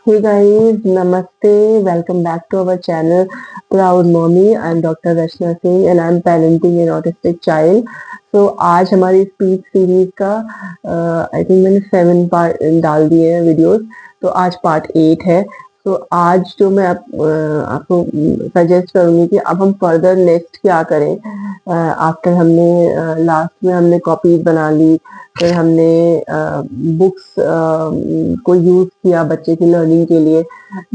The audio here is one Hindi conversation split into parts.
Hey guys, Namaste. Welcome back to our channel Proud Mommy. I'm Dr. Rachna Singh and I'm parenting an autistic child. So आज हमारी स्पीच सीरीज का आई थिंक मैंने 7 पार्ट डाल दिए हैं वीडियोस, तो आज पार्ट 8 है। तो आज जो मैं आपको सजेस्ट करूंगी कि अब हम फर्दर नेक्स्ट क्या करें। आफ्टर हमने लास्ट में हमने कॉपीज बना ली, फिर हमने बुक्स को यूज किया बच्चे की लर्निंग के लिए।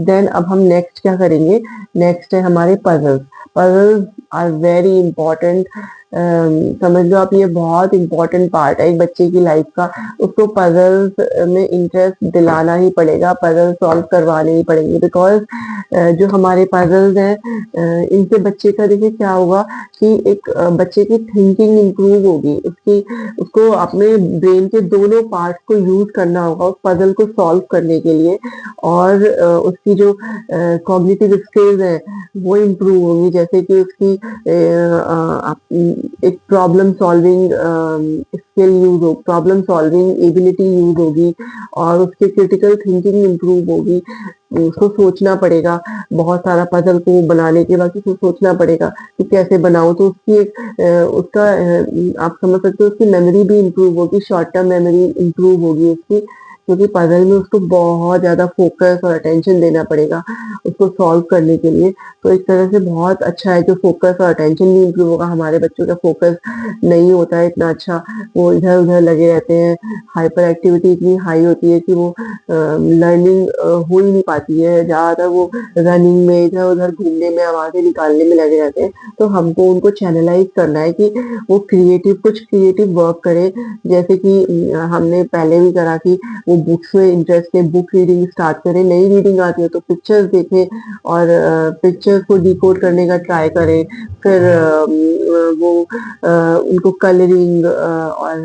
देन अब हम नेक्स्ट क्या करेंगे, नेक्स्ट है हमारे puzzles. Puzzles are very important. समझ लो आप, ये बहुत इंपॉर्टेंट पार्ट है एक बच्चे की लाइफ का। उसको पजल्स में इंटरेस्ट दिलाना ही पड़ेगा, पजल सॉल्व करवाने ही पड़ेंगे। बिकॉज जो हमारे पजल्स हैं इनसे बच्चे का देखिए क्या होगा कि एक बच्चे की थिंकिंग इंप्रूव होगी, उसको अपने ब्रेन के दोनों पार्ट को यूज करना होगा उस पजल को सॉल्व करने के लिए। और उसकी जो कॉग्निटिव स्किल्स है वो इम्प्रूव होंगी, जैसे कि उसकी एक प्रॉब्लम सॉल्विंग स्किल यूज हो, प्रॉब्लम सॉल्विंग एबिलिटी यूज होगी और उसकी क्रिटिकल थिंकिंग इम्प्रूव होगी। उसको सोचना पड़ेगा, बहुत सारा पजल को बनाने के बाद उसको सोचना पड़ेगा कि कैसे बनाऊं। तो उसकी उसका आप समझ सकते हो उसकी मेमोरी भी इम्प्रूव होगी, शॉर्ट टर्म मेमोरी इम्प्रूव होगी उसकी, क्योंकि पजल में उसको बहुत ज्यादा फोकस और अटेंशन देना पड़ेगा उसको सॉल्व करने के लिए। तो एक तरह से बहुत अच्छा है, जो फोकस और अटेंशन भी इम्प्रूव होगा। हमारे बच्चों का फोकस नहीं होता है इतना अच्छा, वो इधर उधर लगे रहते हैं, हाइपर एक्टिविटी इतनी हाई होती है कि वो लर्निंग हो ही नहीं पाती है। ज्यादातर वो रनिंग में इधर उधर घूमने में आवाजें निकालने में लगे रहते हैं। तो हमको उनको चैनलाइज करना है कि वो कुछ क्रिएटिव वर्क करें। जैसे कि हमने पहले भी करा कि वो बुक्स में इंटरेस्ट है, बुक रीडिंग स्टार्ट करें। नई रीडिंग आती है तो पिक्चर्स देखें और पिक्चर्स को डिकोड करने का ट्राई करें। फिर वो उनको कलरिंग और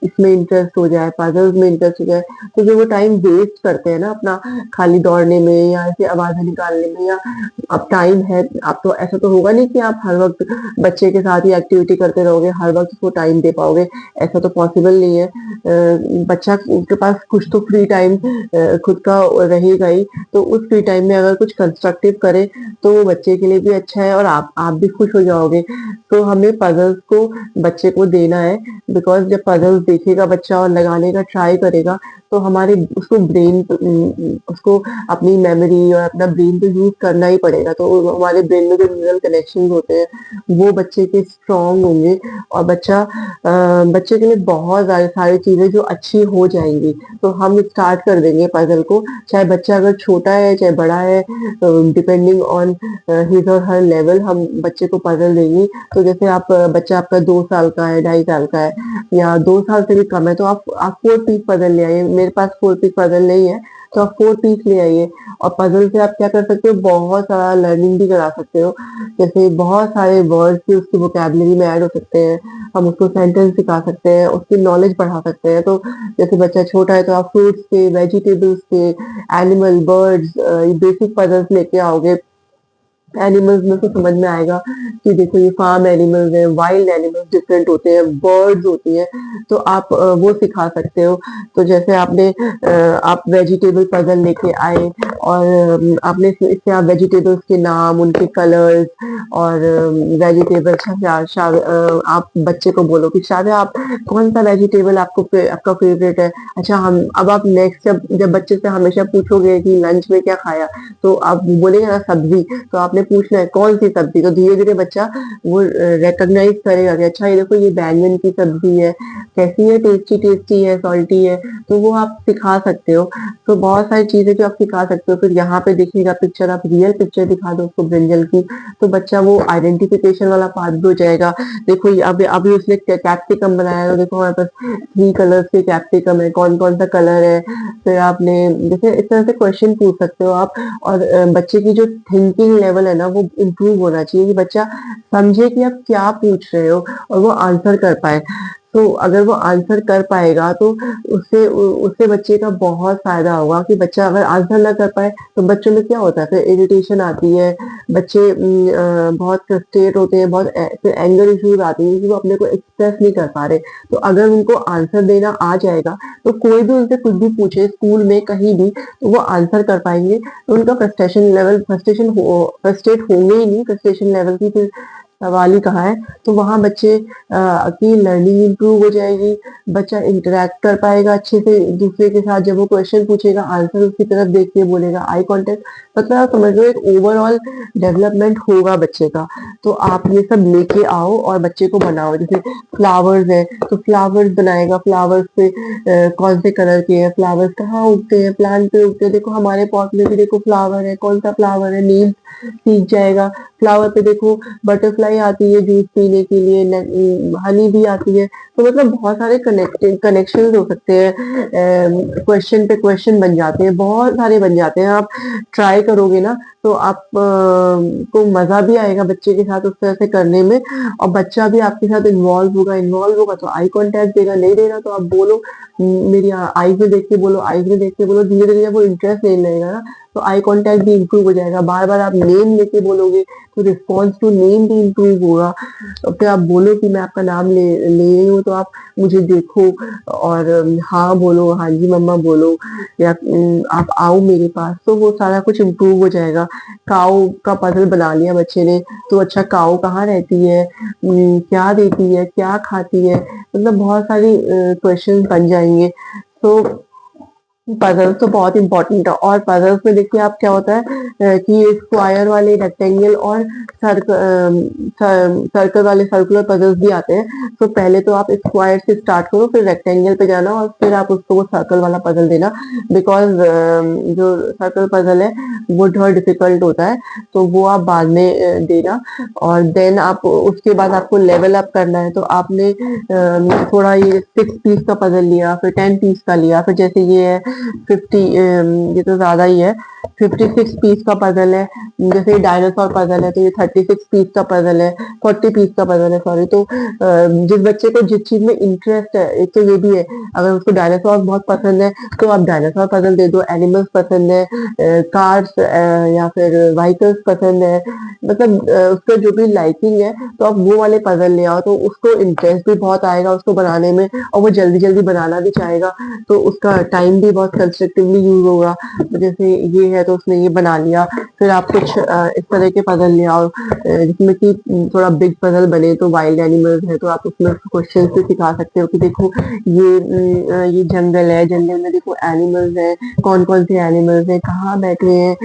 इसमें इंटरेस्ट हो जाए, पजल्स में इंटरेस्ट हो जाए। तो जो वो टाइम वेस्ट करते हैं ना अपना खाली दौड़ने में या ऐसे आवाजें निकालने में, या अब टाइम है, अब तो ऐसा तो होगा नहीं कि आप हर वक्त बच्चे के साथ ही एक्टिविटी करते रहोगे, हर वक्त उसको टाइम दे पाओगे, ऐसा तो पॉसिबल नहीं है। बच्चा के पास कुछ तो फ्री टाइम खुद का रहेगा ही, तो उस फ्री टाइम में अगर कुछ कंस्ट्रक्टिव करे तो वो बच्चे के लिए भी अच्छा है और आप भी खुश हो जाओगे। तो हमें पजल्स को बच्चे को देना है, बिकॉज जब पजल्स देखेगा बच्चा और लगाने का ट्राई करेगा तो हमारे उसको ब्रेन उसको अपनी मेमोरी और अपना ब्रेन तो यूज करना ही पड़ेगा। तो हमारे ब्रेन में जो न्यूरल कनेक्शन होते हैं वो बच्चे के स्ट्रांग होंगे और बच्चे के लिए बहुत सारी चीजें जो अच्छी हो जाएंगी। तो हम स्टार्ट कर देंगे पजल को, चाहे बच्चा अगर छोटा है चाहे बड़ा है, डिपेंडिंग ऑन हिज और हर लेवल हम बच्चे को पजल देंगे। तो जैसे बच्चा आपका 2 साल का है, 2.5 साल का है या 2 साल से भी कम है, तो आप 4 पीस पजल ले आइए। मेरे पास 4 पीस पजल नहीं है तो आप 4 पीस ले आइए। और पजल से आप क्या कर सकते हो, बहुत सारा लर्निंग भी करा सकते हो। जैसे बहुत सारे वर्ड्स भी उसकी वोकैबुलरी में ऐड हो सकते हैं, हम उसको सेंटेंस सिखा सकते हैं, उसकी नॉलेज बढ़ा सकते हैं। तो जैसे बच्चा छोटा है तो आप फ्रूट्स के, वेजिटेबल्स के, एनिमल, बर्ड्स, बेसिक पजल्स लेके आओगे। एनिमल्स में से समझ में आएगा कि देखो ये फार्म एनिमल्स हैं, वाइल्ड एनिमल्स डिफरेंट होते हैं, बर्ड्स होती हैं, तो आप वो सिखा सकते हो। तो जैसे आप वेजिटेबल पजल लेके आए और आपने इससे आप वेजिटेबल्स के नाम, उनके कलर्स और वेजिटेबल्स, आप बच्चे को बोलो कि शायद आप कौन सा वेजिटेबल आपका फेवरेट है। अच्छा, हम अब आप नेक्स्ट जब बच्चे से हमेशा पूछोगे कि लंच में क्या खाया, तो आप बोलेंगे ना सब्जी, तो आपने पूछना है कौन सी सब्जी। तो धीरे धीरे बच्चा वो रिकॉग्नाइज करेगा कि अच्छा ये देखो ये बैंगन की सब्जी है, कैसी है, टेस्टी टेस्टी है, सॉल्टी है। तो वो आप सिखा सकते हो। तो बहुत सारी चीजें जो आप सिखा सकते हो। फिर यहाँ पे दिखेगा पिक्चर, आप रियल पिक्चर दिखा दो उसको ब्रिंजल की, तो बच्चा वो आइडेंटिफिकेशन वाला पार्ट भी हो जाएगा। देखो अभी उसने कैप्सिकम बनाया, तो देखो हमारे पास 3 कलर्स के कैप्सिकम है, कौन कौन सा कलर है। फिर आपने जैसे इस तरह से क्वेश्चन पूछ सकते हो आप। और बच्चे की जो थिंकिंग लेवल है ना वो इम्प्रूव होना चाहिए कि बच्चा समझे कि आप क्या पूछ रहे हो और वो आंसर कर पाए। तो अगर वो आंसर कर पाएगा तो उससे उससे बच्चे का बहुत फ़ायदा होगा कि बच्चा अगर आंसर ना कर पाए तो बच्चों में क्या होता है, फिर इरिटेशन आती है, बच्चे बहुत फ्रस्ट्रेट होते हैं, बहुत फिर एंगर इश्यूज़ आती हैं कि वो अपने को एक्सप्रेस नहीं कर पा रहे। तो अगर उनको आंसर देना आ जाएगा, तो कोई भी उनसे कुछ भी पूछे स्कूल में कहीं भी, तो वो आंसर कर पाएँगे। तो उनका फ्रस्ट्रेट होंगे ही नहीं, फ्रस्ट्रेशन लेवल की फिर सवाल ही कहाँ है। तो वहाँ बच्चे की लर्निंग इम्प्रूव हो जाएगी, बच्चा इंटरैक्ट कर पाएगा अच्छे से दूसरे के साथ, जब वो क्वेश्चन पूछेगा आंसर उसकी तरफ देख के बोलेगा, आई कॉन्टैक्ट, मतलब आप समझ लो एक ओवरऑल डेवलपमेंट होगा बच्चे का। तो आप ये सब लेके आओ और बच्चे को बनाओ। जैसे फ्लावर्स है, तो फ्लावर्स बनाएगा, फ्लावर्स पे कौन से कलर के हैं, फ्लावर्स कहाँ उगते हैं, प्लांट पे उगते हैं, देखो हमारे पॉट में भी देखो फ्लावर है, कौन सा फ्लावर है, नेम सीख जाएगा। फ्लावर पे देखो बटरफ्लाई आती है जूस पीने के लिए, हनी भी आती है। तो मतलब बहुत सारे कनेक्शन हो सकते हैं, क्वेश्चन पे क्वेश्चन बन जाते हैं, बहुत सारे बन जाते हैं। आप ट्राई करोगे ना तो आप को मजा भी आएगा बच्चे के साथ उस तरह से करने में, और बच्चा भी आपके साथ इन्वॉल्व होगा तो आई कांटेक्ट देगा, नहीं देगा तो आप बोलो, मेरी आईज में देख के बोलो, आईज में देख के बोलो, धीरे धीरे वो इंटरेस्ट लेने लगेगा ना, तो आई कांटेक्ट भी इम्प्रूव हो जाएगा। बार बार आप नेम लेके बोलोगे तो रिस्पॉन्स टू नेम भी इम्प्रूव होगा। और फिर आप बोलो कि मैं आपका नाम ले रही हूँ, तो आप मुझे देखो और हाँ बोलो, हाँ जी मम्मा बोलो, या आप आओ मेरे पास, तो वो सारा कुछ इम्प्रूव हो जाएगा। काऊ का पजल बना लिया बच्चे ने, तो अच्छा काऊ कहाँ रहती है, क्या देती है, क्या खाती है, मतलब बहुत सारी क्वेश्चन बन जाएंगे। तो पजल्स तो बहुत इंपॉर्टेंट है, और पजल्स में देखिए आप क्या होता है कि स्क्वायर वाले, रेक्टेंगल और सर्कल वाले, सर्कुलर पजल्स भी आते हैं। तो पहले तो आप स्क्वायर से स्टार्ट करो, फिर रेक्टेंगल पे जाना, और फिर आप उसको वो सर्कल वाला पजल देना, बिकॉज जो सर्कल पजल है वो थोड़ा डिफिकल्ट होता है, तो वो आप बाद में देना। और देन आप उसके बाद आपको लेवल अप करना है, तो आपने थोड़ा ये 6 पीस का पजल लिया, फिर 10 पीस का लिया, फिर जैसे ये है 50, ये तो ज्यादा ही है, 56 पीस का पजल है। जैसे डायनासोर पजल है तो ये 36 पीस का पजल है, 40 पीस का पजल है, सॉरी। तो जिस बच्चे को जिस चीज में इंटरेस्ट है, एक तो ये भी है, अगर उसको डायनासोर बहुत पसंद है तो आप डायनासोर पजल दे दो, एनिमल्स पसंद है, कार्स या फिर व्हीकल्स पसंद है, मतलब उसका जो भी लाइकिंग है, तो आप वो वाले पजल ले आओ, तो उसको इंटरेस्ट भी बहुत आएगा उसको बनाने में, और वो जल्दी जल्दी बनाना भी चाहेगा, तो उसका टाइम भी बहुत कंस्ट्रक्टिवली यूज होगा। तो जैसे ये है तो उसने ये बना लिया, फिर आप कुछ इस तरह के पजल ले आओ जिसमें कि थोड़ा बिग पजल बने, तो वाइल्ड एनिमल्स है तो आप उसमें क्वेश्चन से सिखा सकते हो कि देखो ये जंगल है, जंगल में देखो एनिमल्स है, कौन कौन से एनिमल्स हैं, कहाँ बैठे हैं,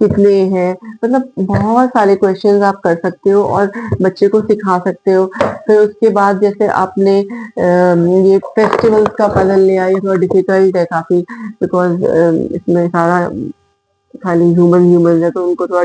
कितने हैं, मतलब बहुत सारे क्वेश्चंस आप कर सकते हो और बच्चे को सिखा सकते हो। फिर उसके बाद जैसे आपने ये फेस्टिवल्स का पजल लिया, ये थोड़ा डिफिकल्ट है काफी, बिकॉज इसमें सारा खाली ह्यूमन है, तो उनको थोड़ा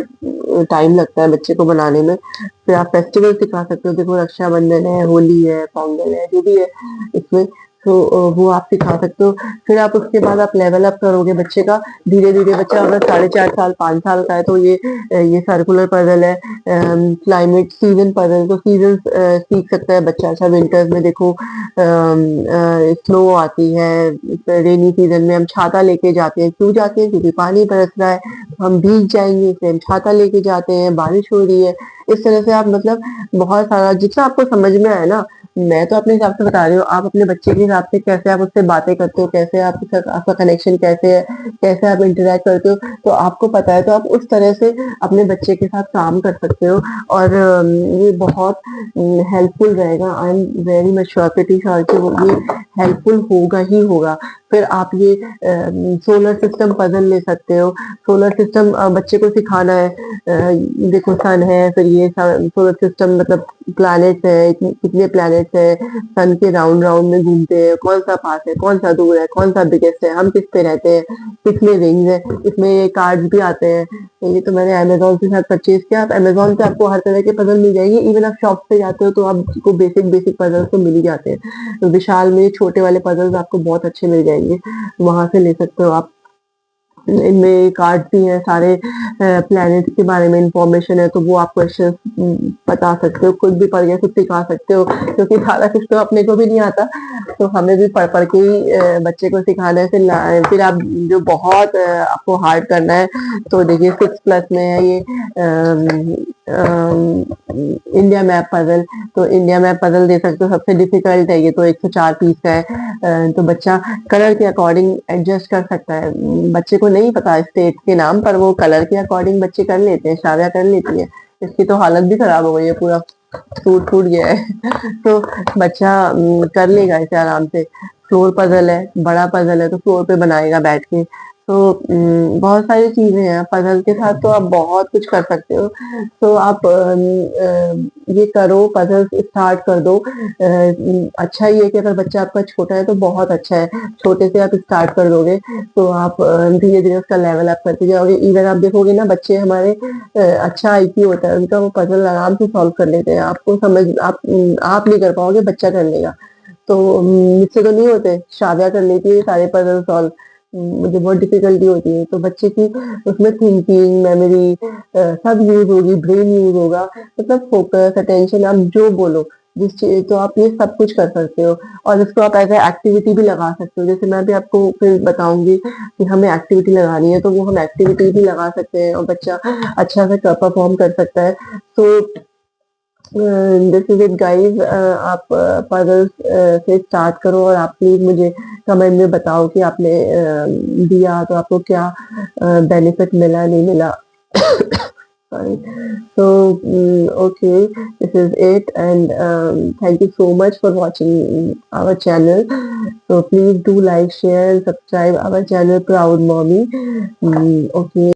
टाइम लगता है बच्चे को बनाने में। फिर आप फेस्टिवल सिखा सकते हो, देखो रक्षाबंधन है, होली है, पोंगल है, जो भी है इसमें, तो वो आप सिखा सकते हो। फिर आप उसके बाद आप लेवल अप करोगे बच्चे का, धीरे धीरे बच्चा अगर 4.5 साल 5 साल का है तो ये सर्कुलर पजल है, क्लाइमेट सीजन पजल, तो सीजन सीख सकता है बच्चा। अच्छा विंटर्स में देखो स्नो आती है, रेनी सीजन में हम छाता लेके जाते हैं, क्यों जाते हैं, क्योंकि पानी बरस रहा है, तो हम भीग जाएंगे, इसलिए हम छाता लेके जाते हैं, बारिश हो रही है। इस तरह से आप मतलब बहुत सारा जितना आपको समझ में आए ना, मैं तो अपने हिसाब से बता रही हूँ, आप अपने बच्चे के हिसाब से कैसे आप उससे बातें करते हो, कैसे आपका कनेक्शन कैसे है, कैसे आप इंटरेक्ट करते हो, तो आपको पता है, तो आप उस तरह से अपने बच्चे के साथ काम कर सकते हो, और ये बहुत हेल्पफुल रहेगा। I am very much sure, pretty sure कि वो ये हेल्पफुल होगा ही होगा। फिर आप ये सोलर सिस्टम पजल ले सकते हो, सोलर सिस्टम बच्चे को सिखाना है, देखो सन है, फिर ये सोलर सिस्टम मतलब प्लैनेट्स है, कितने प्लैनेट्स है, सन के राउंड राउंड में घूमते हैं, कौन सा पास है, कौन सा दूर है, कौन सा बिगेस्ट है, हम किस पे रहते हैं, कितने रिंग्स है, इसमें ये कार्ड्स भी आते हैं। तो ये तो मैंने अमेजोन के साथ परचेज किया, आप अमेजोन पे आपको हर तरह के पजल मिल जाएंगे, इवन आप शॉप पे जाते हो तो आपको बेसिक बेसिक पजल तो मिल ही जाते हैं। तो विशाल में छोटे वाले पजल्स आपको बहुत अच्छे मिल जाएंगे, वहां से ले सकते हो आप। इनमें कार्ड्स भी हैं, सारे प्लैनेट्स के बारे में इंफॉर्मेशन है, तो वो आप क्वेश्चंस बता सकते हो, खुद भी पढ़ के खुद सिखा सकते हो, क्योंकि सारा कुछ तो अपने को भी नहीं आता, तो हमें भी पढ़ पढ़ के ही बच्चे को सिखाना है। फिर आप जो बहुत आपको हार्ड करना है, तो देखिए 6+ में है ये इंडिया मैप पजल। तो इंडिया मैप पजल दे सकते हो, सबसे डिफिकल्ट है ये, तो 104 पीस का है। तो बच्चा कलर के अकॉर्डिंग एडजस्ट कर सकता है। बच्चे को नहीं पता स्टेट के नाम, पर वो कलर के अकॉर्डिंग बच्चे कर लेते हैं, शाविया कर लेती है। इसकी तो हालत भी खराब हो गई है, पूरा टूट फूट गया है। तो बच्चा कर लेगा इसे आराम से। फ्लोर पजल है, बड़ा पजल है, तो फ्लोर पे बनाएगा बैठ के। तो बहुत सारी चीजें हैं, पजल के साथ तो आप बहुत कुछ कर सकते हो। तो आप ये करो, पजल स्टार्ट कर दो। अच्छा ये है कि अगर बच्चा आपका छोटा है तो बहुत अच्छा है, छोटे से आप स्टार्ट कर दोगे, तो आप धीरे धीरे उसका लेवल अप करते जाओगे। इवन आप देखोगे ना, बच्चे हमारे अच्छा आईक्यू होता है उनका, वो पजल आराम से सॉल्व कर लेते हैं। आपको समझ आप नहीं कर पाओगे, बच्चा कर लेगा। तो मुझसे तो नहीं होते, शाविया कर लेती है ये सारे पजल सॉल्व। मुझे बहुत डिफिकल्टी होती है, तो बच्चे की उसमें थिंकिंग, मेमोरी सब यूज होगी, ब्रेन यूज होगा, मतलब फोकस, अटेंशन, आप जो बोलो जिस चीज, तो आप ये सब कुछ कर सकते हो। और इसको आप एज एक्टिविटी भी लगा सकते हो, जैसे मैं भी आपको फिर बताऊंगी कि हमें एक्टिविटी लगानी है, तो वो हम एक्टिविटी भी लगा सकते हैं और बच्चा अच्छा से परफॉर्म कर सकता है। तो दिस इज इट गाइस। आप पजल्स से स्टार्ट करो, और आप प्लीज मुझे कमेंट में बताओ कि आपने दिया तो आपको क्या बेनिफिट मिला, नहीं मिला। Sorry. So, okay, this is it, and thank you so much for watching our channel. So please do like, share, and subscribe our channel, Proud Mommy. Okay.